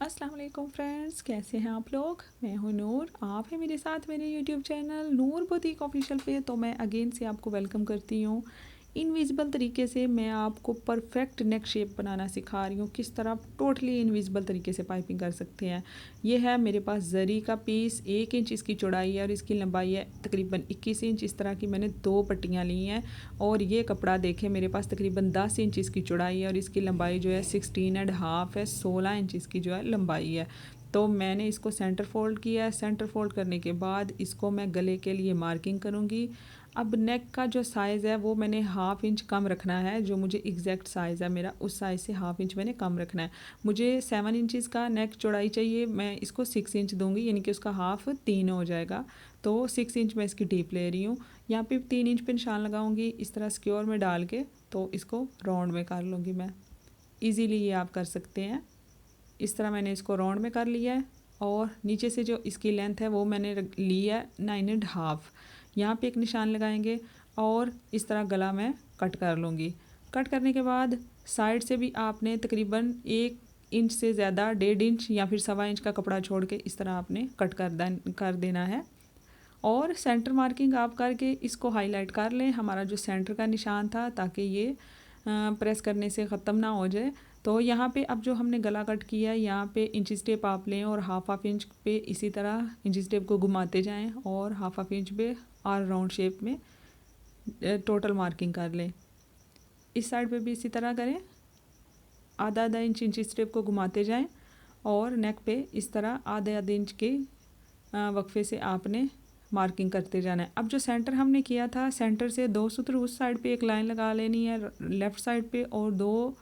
अस्सलाम वालेकुम फ्रेंड्स, कैसे हैं आप लोग। मैं हूं नूर, आप हैं मेरे साथ मेरे यूट्यूब चैनल नूर बुटीक ऑफिशियल पे। तो मैं अगेन से आपको वेलकम करती हूं। इनविजिबल तरीके से मैं आपको परफेक्ट नेक शेप बनाना सिखा रही हूं, किस तरह आप टोटली इनविजिबल तरीके से पाइपिंग कर सकते हैं। ये है मेरे पास जरी का पीस, 1 इंच इसकी चौड़ाई है और इसकी लंबाई है तकरीबन 21 इंच। इस तरह की मैंने 2 पट्टियाँ ली हैं और ये कपड़ा देखें मेरे पास तकरीबन 10 इंच इसकी चौड़ाई है और इसकी लंबाई जो है 16.5 है, 16 इंच इसकी जो है लंबाई है। तो मैंने इसको सेंटर फोल्ड किया है। सेंटर फोल्ड करने के बाद इसको मैं गले के लिए मार्किंग करूँगी। अब नेक का जो साइज़ है वो मैंने 1/2 इंच कम रखना है, जो मुझे एग्जैक्ट साइज़ है मेरा उस साइज़ से 1/2 इंच मैंने कम रखना है। मुझे 7 इंचज़ का नेक चौड़ाई चाहिए, मैं इसको 6 इंच दूंगी, यानी कि उसका हाफ 3 हो जाएगा। तो 6 इंच मैं इसकी टीप ले रही हूँ। यहाँ पे 3 इंच पे निशान लगाऊंगी इस तरह स्क्योर में डाल के, तो इसको राउंड में कर लूँगी मैं। इजीली ये आप कर सकते हैं। इस तरह मैंने इसको राउंड में कर लिया है और नीचे से जो इसकी लेंथ है वो मैंने ली है 9.5। यहाँ पे एक निशान लगाएंगे और इस तरह गला मैं कट कर लूँगी। कट करने के बाद साइड से भी आपने तकरीबन 1 इंच से ज़्यादा 1.5 इंच या फिर 1.25 इंच का कपड़ा छोड़ के इस तरह आपने कट कर देना है। और सेंटर मार्किंग आप करके इसको हाईलाइट कर लें, हमारा जो सेंटर का निशान था, ताकि ये प्रेस करने से ख़त्म ना हो जाए। तो यहाँ पे अब जो हमने गला कट किया है यहाँ पे इंच टेप आप लें और हाफ इंच पे इसी तरह इंच टेप को घुमाते जाएं और हाफ इंच पे और राउंड शेप में टोटल मार्किंग कर लें। इस साइड पे भी इसी तरह करें, आधा आधा इंच टेप को घुमाते जाएं और नेक पे इस तरह आधे आधे इंच के वक्फे से आपने मार्किंग करते जाना है। अब जो सेंटर हमने किया था, सेंटर से 2 सूत्र उस साइड पे एक लाइन लगा लेनी है लेफ़्ट साइड पे और 2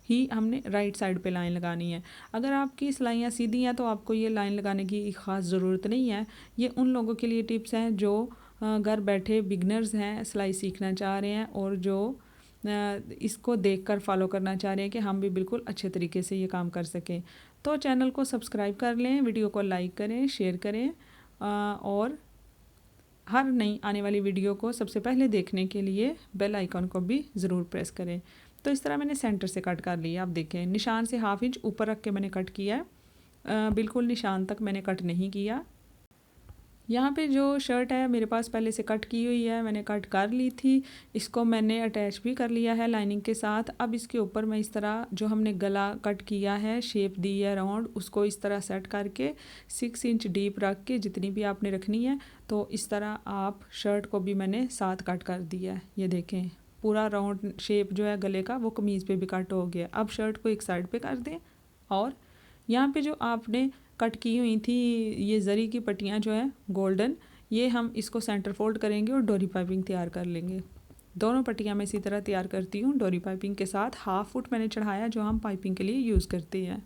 ही हमने राइट साइड पे लाइन लगानी है। अगर आपकी सिलाइयाँ सीधी हैं तो आपको ये लाइन लगाने की ख़ास ज़रूरत नहीं है। ये उन लोगों के लिए टिप्स हैं जो घर बैठे बिगनर्स हैं, सिलाई सीखना चाह रहे हैं और जो इसको देखकर फॉलो करना चाह रहे हैं कि हम भी बिल्कुल अच्छे तरीके से ये काम कर सकें। तो चैनल को सब्सक्राइब कर लें, वीडियो को लाइक करें, शेयर करें और हर नई आने वाली वीडियो को सबसे पहले देखने के लिए बेल आइकन को भी ज़रूर प्रेस करें। तो इस तरह मैंने सेंटर से कट कर लिया। आप देखें निशान से हाफ इंच ऊपर रख के मैंने कट किया है, बिल्कुल निशान तक मैंने कट नहीं किया। यहाँ पे जो शर्ट है मेरे पास पहले से कट की हुई है, मैंने कट कर ली थी। इसको मैंने अटैच भी कर लिया है लाइनिंग के साथ। अब इसके ऊपर मैं इस तरह जो हमने गला कट किया है, शेप दी है राउंड, उसको इस तरह सेट करके 6 इंच डीप रख के जितनी भी आपने रखनी है, तो इस तरह आप शर्ट को भी मैंने साथ कट कर दिया है। ये देखें पूरा राउंड शेप जो है गले का वो कमीज़ पे भी कट हो गया। अब शर्ट को एक साइड पे कर दें और यहाँ पे जो आपने कट की हुई थी ये जरी की पट्टियाँ जो है गोल्डन, ये हम इसको सेंटर फोल्ड करेंगे और डोरी पाइपिंग तैयार कर लेंगे। दोनों पट्टियाँ मैं इसी तरह तैयार करती हूँ डोरी पाइपिंग के साथ। 1/2 फुट मैंने चढ़ाया जो हम पाइपिंग के लिए यूज़ करते हैं।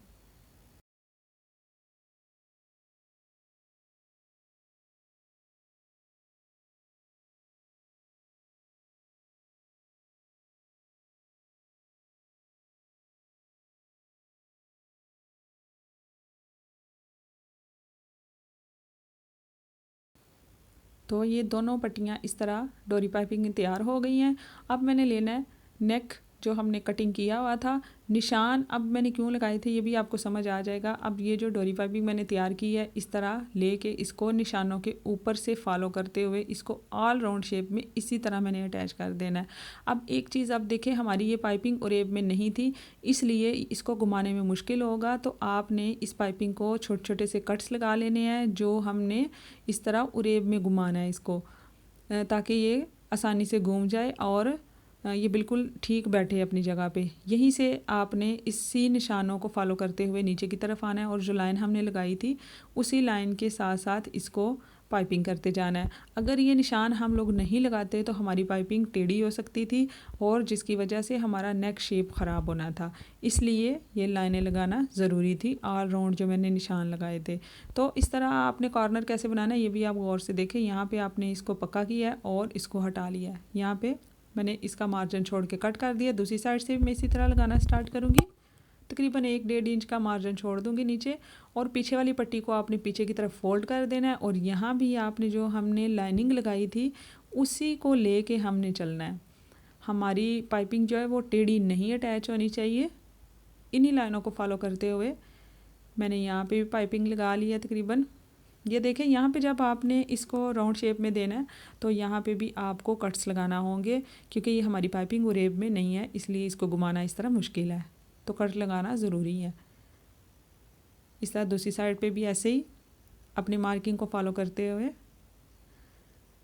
तो ये दोनों पट्टियाँ इस तरह डोरी पाइपिंग तैयार हो गई हैं। अब मैंने लेना है नेक जो हमने कटिंग किया हुआ था। निशान अब मैंने क्यों लगाए थे ये भी आपको समझ आ जाएगा। अब ये जो डोरी पाइपिंग मैंने तैयार की है इस तरह लेके इसको निशानों के ऊपर से फॉलो करते हुए इसको ऑल राउंड शेप में इसी तरह मैंने अटैच कर देना है। अब एक चीज़ आप देखें, हमारी ये पाइपिंग उरेब में नहीं थी, इसलिए इसको घुमाने में मुश्किल होगा। तो आपने इस पाइपिंग को छोटे छोटे से कट्स लगा लेने हैं जो हमने इस तरह उरेब में घुमाना है इसको, ताकि ये आसानी से घूम जाए और ये बिल्कुल ठीक बैठे अपनी जगह पे। यहीं से आपने इसी निशानों को फॉलो करते हुए नीचे की तरफ आना है और जो लाइन हमने लगाई थी उसी लाइन के साथ साथ इसको पाइपिंग करते जाना है। अगर ये निशान हम लोग नहीं लगाते तो हमारी पाइपिंग टेढ़ी हो सकती थी और जिसकी वजह से हमारा नेक शेप ख़राब होना था, इसलिए ये लाइनें लगाना ज़रूरी थी ऑल राउंड जो मैंने निशान लगाए थे। तो इस तरह आपने कॉर्नर कैसे बनाना है ये भी आप गौर से देखें। यहाँ पे आपने इसको पक्का किया है और इसको हटा लिया है। यहाँ पे मैंने इसका मार्जिन छोड़ के कट कर दिया। दूसरी साइड से मैं इसी तरह लगाना स्टार्ट करूँगी। तकरीबन 1-1.5 इंच का मार्जिन छोड़ दूँगी नीचे और पीछे वाली पट्टी को आपने पीछे की तरफ फोल्ड कर देना है और यहाँ भी आपने जो हमने लाइनिंग लगाई थी उसी को लेके हमने चलना है। हमारी पाइपिंग जो है वो टेढ़ी नहीं अटैच होनी चाहिए। इन्हीं लाइनों को फॉलो करते हुए मैंने यहाँ पे भी पाइपिंग लगा ली है तकरीबन। ये देखें, यहाँ पे जब आपने इसको राउंड शेप में देना है तो यहाँ पे भी आपको कट्स लगाना होंगे, क्योंकि ये हमारी पाइपिंग उरेब में नहीं है, इसलिए इसको घुमाना इस तरह मुश्किल है, तो कट लगाना ज़रूरी है। इस तरह दूसरी साइड पे भी ऐसे ही अपनी मार्किंग को फॉलो करते हुए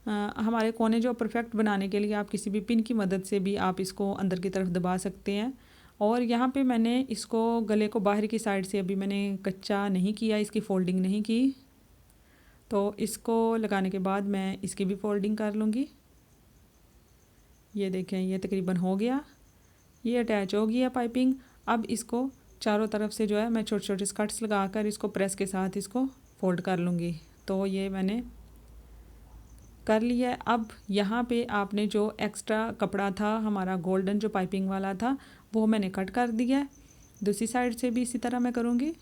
हमारे कोने जो परफेक्ट बनाने के लिए आप किसी भी पिन की मदद से भी आप इसको अंदर की तरफ दबा सकते हैं। और यहाँ पे मैंने इसको गले को बाहर की साइड से अभी मैंने कच्चा नहीं किया, इसकी फ़ोल्डिंग नहीं की, तो इसको लगाने के बाद मैं इसकी भी फ़ोल्डिंग कर लूँगी। ये देखें, ये तकरीबन हो गया, ये अटैच हो गया पाइपिंग। अब इसको चारों तरफ से जो है मैं छोटे छोटे कट्स लगाकर इसको प्रेस के साथ इसको फोल्ड कर लूँगी। तो ये मैंने कर लिया है। अब यहाँ पे आपने जो एक्स्ट्रा कपड़ा था हमारा गोल्डन जो पाइपिंग वाला था वो मैंने कट कर दिया है। दूसरी साइड से भी इसी तरह मैं करूँगी।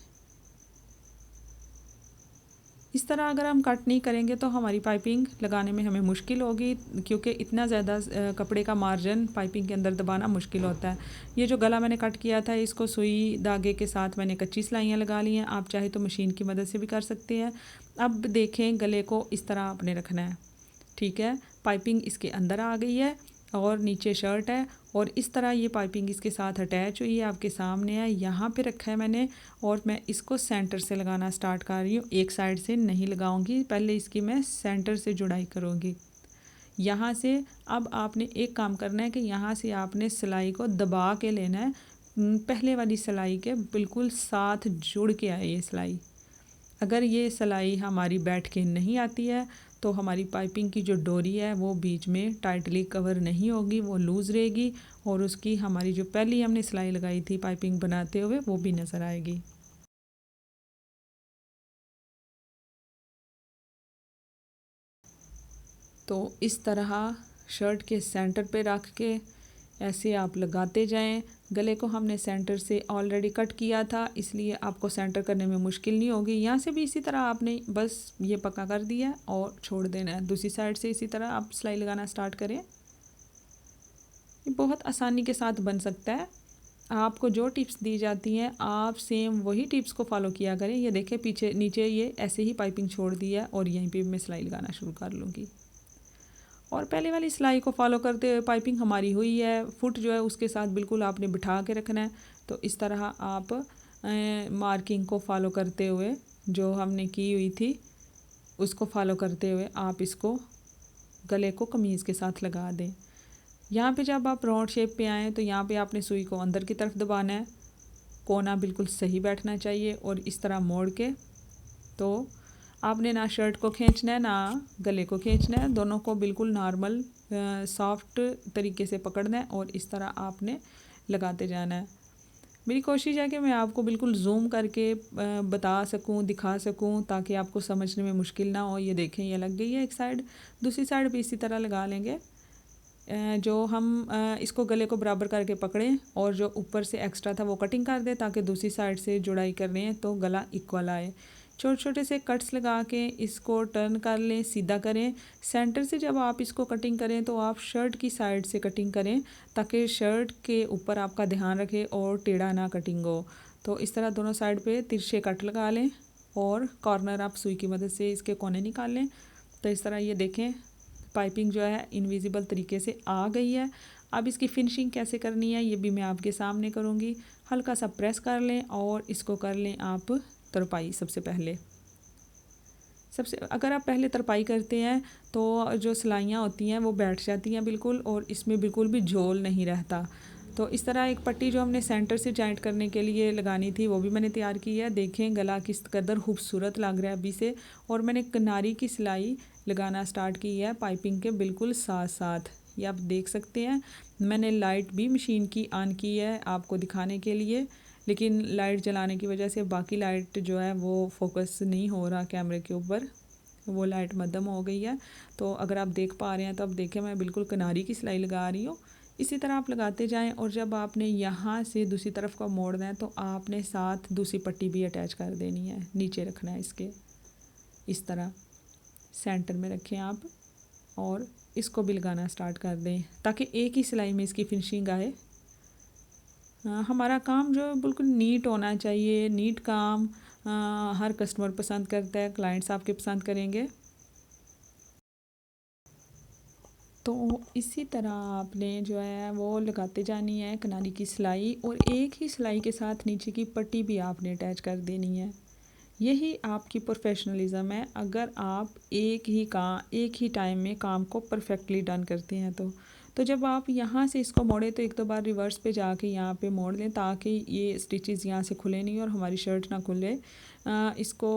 इस तरह अगर हम कट नहीं करेंगे तो हमारी पाइपिंग लगाने में हमें मुश्किल होगी, क्योंकि इतना ज़्यादा कपड़े का मार्जिन पाइपिंग के अंदर दबाना मुश्किल होता है। ये जो गला मैंने कट किया था इसको सुई धागे के साथ मैंने कच्ची सिलाइयाँ लगा ली हैं, आप चाहे तो मशीन की मदद से भी कर सकते हैं। अब देखें, गले को इस तरह आपने रखना है, ठीक है। पाइपिंग इसके अंदर आ गई है और नीचे शर्ट है और इस तरह ये पाइपिंग इसके साथ अटैच हुई है, आपके सामने है, यहाँ पे रखा है मैंने। और मैं इसको सेंटर से लगाना स्टार्ट कर रही हूँ, एक साइड से नहीं लगाऊंगी, पहले इसकी मैं सेंटर से जुड़ाई करूँगी यहाँ से। अब आपने एक काम करना है कि यहाँ से आपने सिलाई को दबा के लेना है, पहले वाली सिलाई के बिल्कुल साथ जुड़ के आए ये सिलाई। अगर ये सिलाई हमारी बैठ के नहीं आती है तो हमारी पाइपिंग की जो डोरी है वो बीच में टाइटली कवर नहीं होगी, वो लूज़ रहेगी और उसकी हमारी जो पहली हमने सिलाई लगाई थी पाइपिंग बनाते हुए वो भी नज़र आएगी। तो इस तरह शर्ट के सेंटर पे रख के ऐसे आप लगाते जाएं। गले को हमने सेंटर से ऑलरेडी कट किया था, इसलिए आपको सेंटर करने में मुश्किल नहीं होगी। यहाँ से भी इसी तरह आपने बस ये पक्का कर दिया और छोड़ देना है। दूसरी साइड से इसी तरह आप सिलाई लगाना स्टार्ट करें। ये बहुत आसानी के साथ बन सकता है। आपको जो टिप्स दी जाती हैं आप सेम वही टिप्स को फॉलो किया करें। ये देखें, पीछे नीचे ये ऐसे ही पाइपिंग छोड़ दी है और यहीं पे मैं सिलाई लगाना शुरू कर लूँगी। और पहले वाली सिलाई को फॉलो करते हुए पाइपिंग हमारी हुई है, फुट जो है उसके साथ बिल्कुल आपने बिठा के रखना है। तो इस तरह आप मार्किंग को फॉलो करते हुए जो हमने की हुई थी उसको फॉलो करते हुए आप इसको गले को कमीज़ के साथ लगा दें। यहाँ पे जब आप राउंड शेप पे आएँ तो यहाँ पे आपने सुई को अंदर की तरफ दबाना है, कोना बिल्कुल सही बैठना चाहिए और इस तरह मोड़ के तो आपने ना शर्ट को खींचना है ना गले को खींचना है, दोनों को बिल्कुल नॉर्मल सॉफ्ट तरीके से पकड़ना है और इस तरह आपने लगाते जाना है। मेरी कोशिश है कि मैं आपको बिल्कुल जूम करके बता सकूं, दिखा सकूं, ताकि आपको समझने में मुश्किल ना हो। ये देखें, ये लग गई है एक साइड, दूसरी साइड भी इसी तरह लगा लेंगे। जो हम इसको गले को बराबर करके पकड़ें और जो ऊपर से एक्स्ट्रा था वो कटिंग कर दें, ताकि दूसरी साइड से जुड़ाई कर रहे हैं तो गला इक्वल आए। छोटे छोटे से कट्स लगा के इसको टर्न कर लें, सीधा करें। सेंटर से जब आप इसको कटिंग करें तो आप शर्ट की साइड से कटिंग करें, ताकि शर्ट के ऊपर आपका ध्यान रखें और टेढ़ा ना कटिंग हो। तो इस तरह दोनों साइड पे तिरछे कट लगा लें और कॉर्नर आप सुई की मदद से इसके कोने निकाल लें। तो इस तरह ये देखें, पाइपिंग जो है इनविजिबल तरीके से आ गई है। अब इसकी फिनिशिंग कैसे करनी है ये भी मैं आपके सामने करूँगी। हल्का सा प्रेस कर लें और इसको कर लें आप तरपाई। सबसे अगर आप पहले तरपाई करते हैं तो जो सिलाइयाँ होती हैं वो बैठ जाती हैं बिल्कुल, और इसमें बिल्कुल भी झोल नहीं रहता। तो इस तरह एक पट्टी जो हमने सेंटर से जॉइंट करने के लिए लगानी थी वो भी मैंने तैयार की है। देखें गला किस कदर खूबसूरत लग रहा है अभी से। और मैंने किनारी की सिलाई लगाना स्टार्ट की है पाइपिंग के बिल्कुल साथ साथ। ये आप देख सकते हैं, मैंने लाइट भी मशीन की ऑन की है आपको दिखाने के लिए, लेकिन लाइट जलाने की वजह से बाकी लाइट जो है वो फोकस नहीं हो रहा कैमरे के ऊपर, वो लाइट मध्यम हो गई है। तो अगर आप देख पा रहे हैं तो अब देखें, मैं बिल्कुल किनारी की सिलाई लगा रही हूँ। इसी तरह आप लगाते जाएं और जब आपने यहाँ से दूसरी तरफ का मोड़ना है तो आपने साथ दूसरी पट्टी भी अटैच कर देनी है, नीचे रखना है इसके। इस तरह सेंटर में रखें आप और इसको भी लगाना स्टार्ट कर दें ताकि एक ही सिलाई में इसकी फिनिशिंग आए। हमारा काम जो बिल्कुल नीट होना चाहिए, नीट काम। हर कस्टमर पसंद करता है, क्लाइंट्स आपके पसंद करेंगे। तो इसी तरह आपने जो है वो लगाते जानी है किनारी की सिलाई, और एक ही सिलाई के साथ नीचे की पट्टी भी आपने अटैच कर देनी है। यही आपकी प्रोफेशनलिज्म है, अगर आप एक ही टाइम में काम को परफेक्टली डन करते हैं तो जब आप यहाँ से इसको मोड़ें तो एक दो बार रिवर्स पे जाके यहाँ पे मोड़ लें, ताकि ये स्टिचेस यहाँ से खुले नहीं और हमारी शर्ट ना खुले। इसको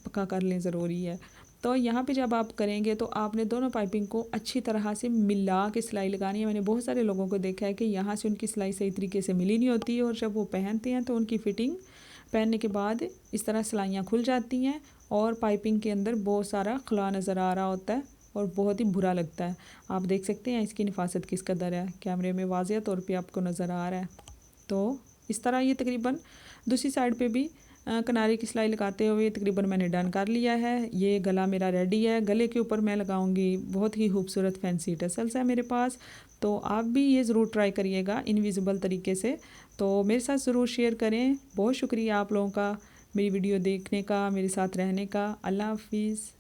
पक्का कर लें, ज़रूरी है। तो यहाँ पे जब आप करेंगे तो आपने दोनों पाइपिंग को अच्छी तरह से मिला के सिलाई लगानी है। मैंने बहुत सारे लोगों को देखा है कि यहाँ से उनकी सिलाई सही तरीके से मिली नहीं होती है, और जब वो पहनते हैं तो उनकी फ़िटिंग पहनने के बाद इस तरह सिलाइयाँ खुल जाती हैं और पाइपिंग के अंदर बहुत सारा खला नज़र आ रहा होता है और बहुत ही बुरा लगता है। आप देख सकते हैं इसकी नफासत किस कदर है, कैमरे में वाज़िया तौर पे आपको नज़र आ रहा है। तो इस तरह ये तकरीबन दूसरी साइड पे भी किनारे की सिलाई लगाते हुए तकरीबन मैंने डन कर लिया है। ये गला मेरा रेडी है। गले के ऊपर मैं लगाऊंगी बहुत ही खूबसूरत फैंसी टसल्स है मेरे पास। तो आप भी ये ज़रूर ट्राई करिएगा इनविजिबल तरीके से। तो मेरे साथ ज़रूर शेयर करें। बहुत शुक्रिया आप लोगों का मेरी वीडियो देखने का, मेरे साथ रहने का। अल्लाह हाफिज़।